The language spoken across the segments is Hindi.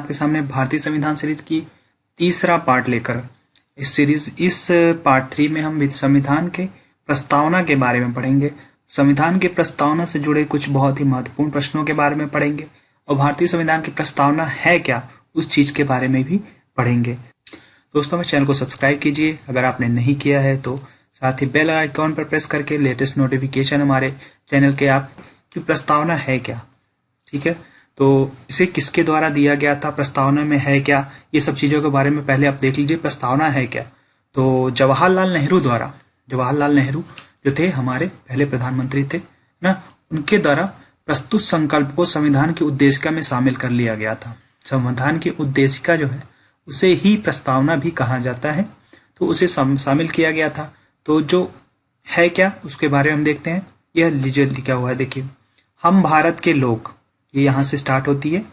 आपके सामने भारतीय संविधान सीरीज की तीसरा पार्ट लेकर। इस पार्ट 3 में हम संविधान के प्रस्तावना के बारे में पढ़ेंगे। संविधान के प्रस्तावना से जुड़े कुछ बहुत ही महत्वपूर्ण प्रश्नों के बारे में पढ़ेंगे और भारतीय संविधान की प्रस्तावना है क्या, उस चीज के बारे में भी पढ़ेंगे। दोस्तों, मेरे चैनल को सब्सक्राइब कीजिए अगर आपने नहीं किया है तो, साथ ही बेल आइकॉन पर प्रेस करके लेटेस्ट नोटिफिकेशन हमारे चैनल के आपकी प्रस्तावना है क्या, ठीक है, तो इसे किसके द्वारा दिया गया था, प्रस्तावना में है क्या, ये सब चीज़ों के बारे में पहले आप देख लीजिए। प्रस्तावना है क्या, तो जवाहरलाल नेहरू द्वारा, जवाहरलाल नेहरू जो थे हमारे पहले प्रधानमंत्री थे ना, उनके द्वारा प्रस्तुत संकल्प को संविधान की उद्देशिका में शामिल कर लिया गया था। संविधान की उद्देशिका जो है उसे ही प्रस्तावना भी कहा जाता है, तो उसे शामिल किया गया था। तो जो है क्या उसके बारे में हम देखते हैं। यह लिखा हुआ है, देखिए, हम भारत के लोग, ये यहाँ से स्टार्ट होती है।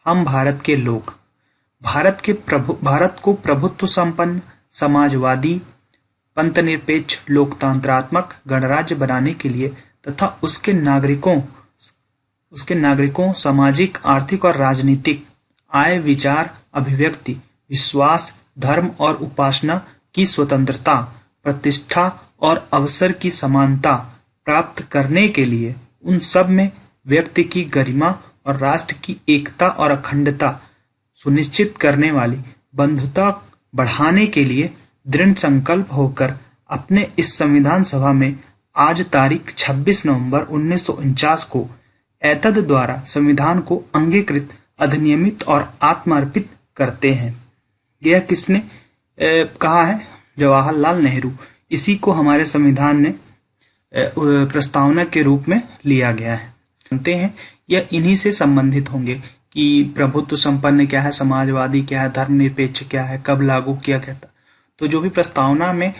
हम भारत के लोग भारत को प्रभुत्व संपन्न, समाजवादी, पंथनिरपेक्ष, लोकतंत्रात्मक गणराज्य बनाने के लिए तथा उसके नागरिकों सामाजिक, आर्थिक और राजनीतिक आय, विचार, अभिव्यक्ति, विश्वास, धर्म और उपासना की स्वतंत्रता, प्रतिष्ठा और अवसर की समानता प्राप्त करने के लिए उन सब में व्यक्ति की गरिमा और राष्ट्र की एकता और अखंडता सुनिश्चित करने वाली बंधुता बढ़ाने के लिए दृढ़ संकल्प होकर अपने इस संविधान सभा में आज तारीख 26 नवंबर 1949 को एतद द्वारा संविधान को अंगीकृत, अधिनियमित और आत्मार्पित करते हैं। यह किसने कहा है? जवाहरलाल नेहरू। इसी को हमारे संविधान ने प्रस्तावना के रूप में लिया गया है। सुनते हैं, यह इन्हीं से संबंधित होंगे कि प्रभुत्व संपन्न क्या है, समाजवादी क्या है, धर्मनिरपेक्ष क्या है, कब लागू किया गया था। तो जो भी प्रस्तावना में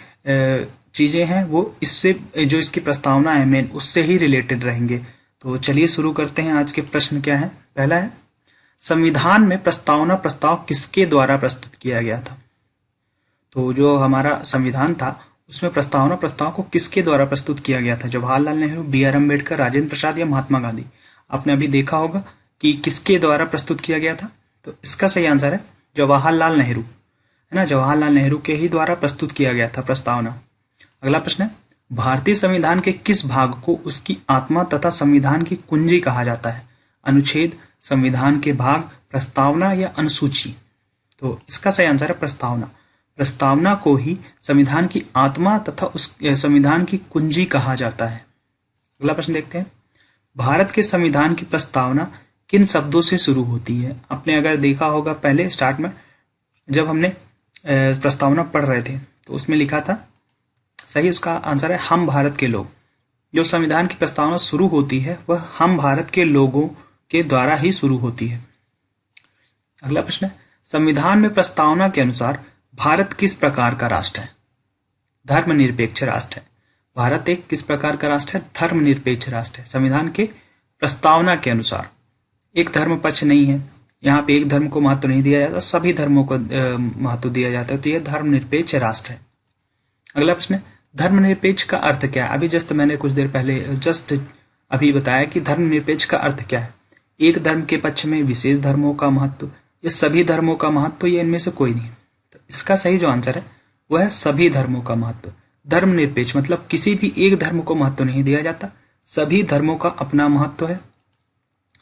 चीजें हैं वो इससे, जो इसकी प्रस्तावना है मेन, उससे ही रिलेटेड रहेंगे। तो चलिए शुरू करते हैं। आज के प्रश्न क्या है? पहला है, संविधान में प्रस्ताव किसके द्वारा प्रस्तुत किया गया था? तो जो हमारा संविधान था उसमें प्रस्ताव को किसके द्वारा प्रस्तुत किया गया था? जवाहरलाल नेहरू, B.R. अम्बेडकर, राजेंद्र प्रसाद या महात्मा गांधी? आपने अभी देखा होगा कि किसके द्वारा प्रस्तुत किया गया था, तो इसका सही आंसर है जवाहरलाल नेहरू, है ना। जवाहरलाल नेहरू के ही द्वारा प्रस्तुत किया गया था प्रस्तावना। अगला प्रश्न है, भारतीय संविधान के किस भाग को उसकी आत्मा तथा संविधान की कुंजी कहा जाता है? अनुच्छेद, संविधान के भाग, प्रस्तावना या अनुसूची? तो इसका सही आंसर है प्रस्तावना। प्रस्तावना को ही संविधान की आत्मा तथा उस संविधान की कुंजी कहा जाता है। अगला प्रश्न देखते हैं, भारत के संविधान की प्रस्तावना किन शब्दों से शुरू होती है? आपने अगर देखा होगा पहले स्टार्ट में जब हमने प्रस्तावना पढ़ रहे थे तो उसमें लिखा था, सही उसका आंसर है हम भारत के लोग। जो संविधान की प्रस्तावना शुरू होती है वह हम भारत के लोगों के द्वारा ही शुरू होती है। अगला प्रश्न है, संविधान में प्रस्तावना के अनुसार भारत किस प्रकार का राष्ट्र है? धर्मनिरपेक्ष राष्ट्र है। भारत एक किस प्रकार का राष्ट्र है? धर्मनिरपेक्ष राष्ट्र है। संविधान के प्रस्तावना के अनुसार एक धर्म पक्ष नहीं है, यहाँ पे एक धर्म को महत्व नहीं दिया जाता, सभी धर्मों को महत्व दिया जाता है, तो यह धर्मनिरपेक्ष राष्ट्र है। अगला प्रश्न है, धर्मनिरपेक्ष का अर्थ क्या है? अभी मैंने कुछ देर पहले अभी बताया कि धर्मनिरपेक्ष का अर्थ क्या है। एक धर्म के पक्ष में विशेष धर्मों का महत्व, ये सभी धर्मों का महत्व, ये इनमें से कोई नहीं। तो इसका सही जो आंसर है वह है सभी धर्मों का महत्व। धर्मनिरपेक्ष मतलब किसी भी एक धर्म को महत्व नहीं दिया जाता, सभी धर्मों का अपना महत्व है।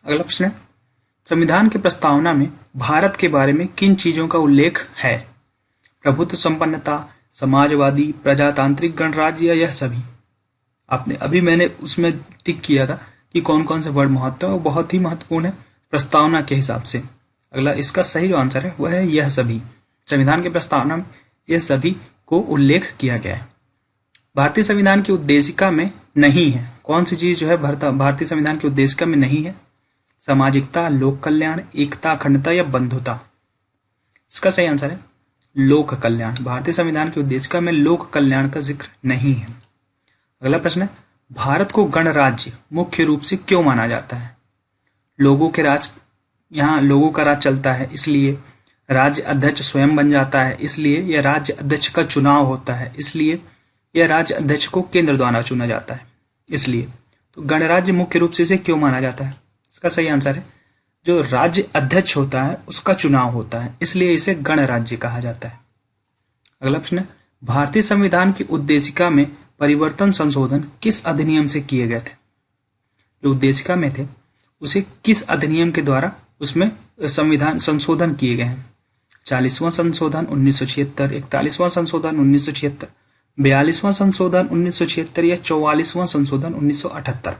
अगला प्रश्न है, संविधान की प्रस्तावना में भारत के बारे में किन चीजों का उल्लेख है? प्रभुत्व संपन्नता, समाजवादी, प्रजातांत्रिक गणराज्य या यह सभी? आपने अभी मैंने उसमें टिक किया था कि कौन कौन से वर्ड महत्व है, वो बहुत ही महत्वपूर्ण है प्रस्तावना के हिसाब से। अगला इसका सही जो आंसर है वह है यह सभी। संविधान की प्रस्तावना में यह सभी को उल्लेख किया गया है। भारतीय संविधान की उद्देशिका में नहीं है, कौन सी चीज जो है भारतीय संविधान की उद्देशिका में नहीं है? सामाजिकता, लोक कल्याण, एकता, अखंडता या बंधुता? इसका सही आंसर है लोक कल्याण। भारतीय संविधान की उद्देशिका में लोक कल्याण का जिक्र नहीं है। अगला प्रश्न है, भारत को गणराज्य मुख्य रूप से क्यों माना जाता है? लोगों के राज, यहाँ लोगों का राज चलता है इसलिए, राज्य अध्यक्ष स्वयं बन जाता है इसलिए, यह राज्य अध्यक्ष का चुनाव होता है इसलिए, यह राज्य अध्यक्ष को केंद्र द्वारा चुना जाता है इसलिए। तो गणराज्य मुख्य रूप से इसे क्यों माना जाता है? इसका सही आंसर है जो राज्य अध्यक्ष होता है उसका चुनाव होता है, इसलिए इसे गणराज्य कहा जाता है। अगला प्रश्न है, भारतीय संविधान की उद्देशिका में परिवर्तन संशोधन किस अधिनियम से किए गए थे? जो उद्देशिका में थे उसे किस अधिनियम के द्वारा उसमें संविधान संशोधन किए गए हैं? 40वां संशोधन 1976, 41वां संशोधन 1976, 42वां संशोधन 1976 या 44वां संशोधन 1978?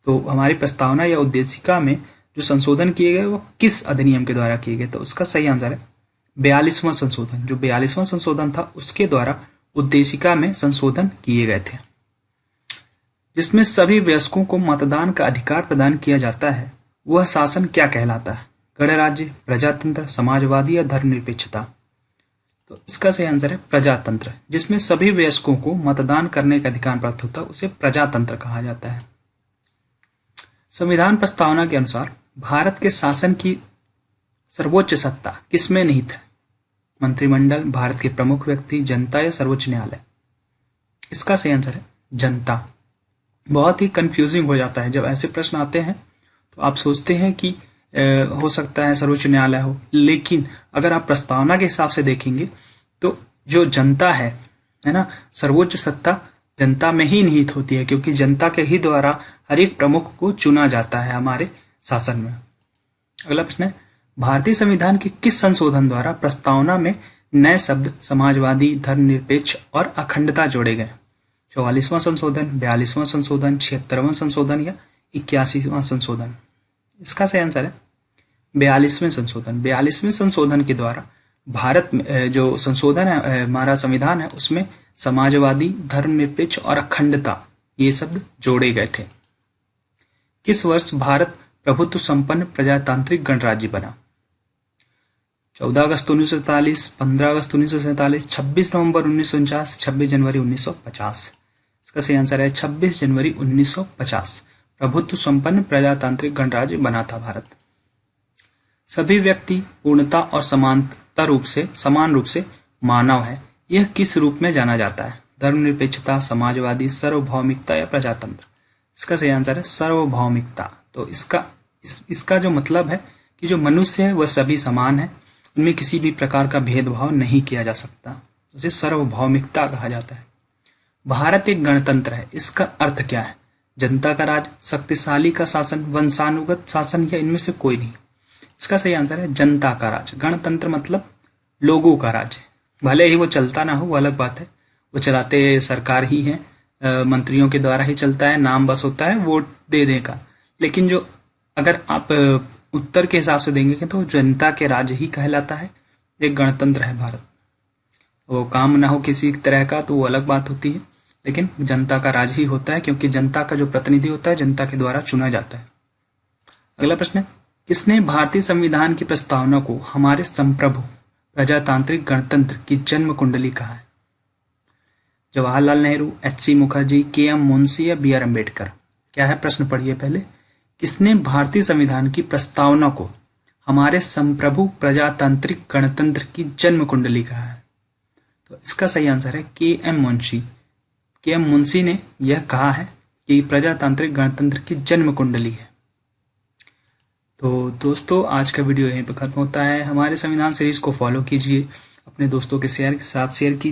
तो हमारी प्रस्तावना या उद्देशिका में जो संशोधन किए गए वो किस अधिनियम के द्वारा किए गए? तो उसका सही आंसर है 42वां संशोधन। जो 42वां संशोधन था उसके द्वारा उद्देशिका में संशोधन किए गए थे, जिसमें सभी वयस्कों को मतदान का अधिकार प्रदान किया जाता है। वह शासन क्या कहलाता है? गणराज्य, प्रजातंत्र, समाजवादी या धर्मनिरपेक्षता? तो इसका सही आंसर है प्रजातंत्र। जिसमें सभी वयस्कों को मतदान करने का अधिकार प्राप्त होता है उसे प्रजातंत्र कहा जाता है। संविधान प्रस्तावना के अनुसार भारत के शासन की सर्वोच्च सत्ता किसमें निहित है? मंत्रिमंडल, भारत के प्रमुख व्यक्ति, जनता या सर्वोच्च न्यायालय? इसका सही आंसर है जनता। बहुत ही कंफ्यूजिंग हो जाता है जब ऐसे प्रश्न आते हैं, तो आप सोचते हैं कि हो सकता है सर्वोच्च न्यायालय हो, लेकिन अगर आप प्रस्तावना के हिसाब से देखेंगे तो जो जनता है ना, सर्वोच्च सत्ता जनता में ही निहित होती है, क्योंकि जनता के ही द्वारा हर एक प्रमुख को चुना जाता है हमारे शासन में। अगला प्रश्न है, भारतीय संविधान के किस संशोधन द्वारा प्रस्तावना में नए शब्द समाजवादी, धर्मनिरपेक्ष और अखंडता जोड़े गए? 44वां संशोधन, 42वां संशोधन, 76वां संशोधन या 81वां संशोधन? इसका सही आंसर है 42वें संशोधन। 42वें संशोधन के द्वारा भारत में जो संशोधन है, हमारा संविधान है, उसमें समाजवादी, धर्मनिरपेक्ष और अखंडता ये शब्द जोड़े गए थे। किस वर्ष भारत प्रभुत्व संपन्न प्रजातांत्रिक गणराज्य बना? 14 अगस्त 1947, 15 अगस्त 1947, 26 नवंबर 1949, 26 जनवरी 1950? इसका सही आंसर है 26 जनवरी 1950 प्रभुत्व संपन्न प्रजातांत्रिक गणराज्य बना था भारत। सभी व्यक्ति पूर्णता और समान रूप से मानव है, यह किस रूप में जाना जाता है? धर्मनिरपेक्षता, समाजवादी, सार्वभौमिकता या प्रजातंत्र? इसका सही आंसर है सार्वभौमिकता। तो इसका जो मतलब है कि जो मनुष्य है वह सभी समान है, उनमें किसी भी प्रकार का भेदभाव नहीं किया जा सकता, उसे सार्वभौमिकता कहा जाता है। भारत एक गणतंत्र है, इसका अर्थ क्या है? जनता का राज, शक्तिशाली का शासन, वंशानुगत शासन या इनमें से कोई नहीं? इसका सही आंसर है जनता का राज। गणतंत्र मतलब लोगों का राज्य। भले ही वो चलता ना हो, वो अलग बात है, वो चलाते सरकार ही है, मंत्रियों के द्वारा ही चलता है, नाम बस होता है वोट दे देने का, लेकिन जो अगर आप उत्तर के हिसाब से देंगे तो जनता के राज्य ही कहलाता है। एक गणतंत्र है भारत। वो काम ना हो किसी तरह का तो वो अलग बात होती है, लेकिन जनता का राज ही होता है, क्योंकि जनता का जो प्रतिनिधि होता है जनता के द्वारा चुना जाता है। अगला प्रश्न है, किसने भारतीय संविधान की प्रस्तावना को हमारे संप्रभु प्रजातांत्रिक गणतंत्र की जन्म कुंडली कहा है? जवाहरलाल नेहरू, एच.सी. मुखर्जी, के.एम. मुंशी या बी.आर. अम्बेडकर? क्या है प्रश्न पढ़िए पहले। किसने भारतीय संविधान की प्रस्तावना को हमारे संप्रभु प्रजातांत्रिक गणतंत्र की जन्म कुंडली कहा है? तो इसका सही आंसर है के.एम. मुंशी। के.एम. मुंशी ने यह कहा है कि प्रजातांत्रिक गणतंत्र की जन्म कुंडली है। तो दोस्तों, आज का वीडियो यहीं पर खत्म होता है। हमारे संविधान सीरीज को फॉलो कीजिए, अपने दोस्तों के साथ शेयर कीजिए।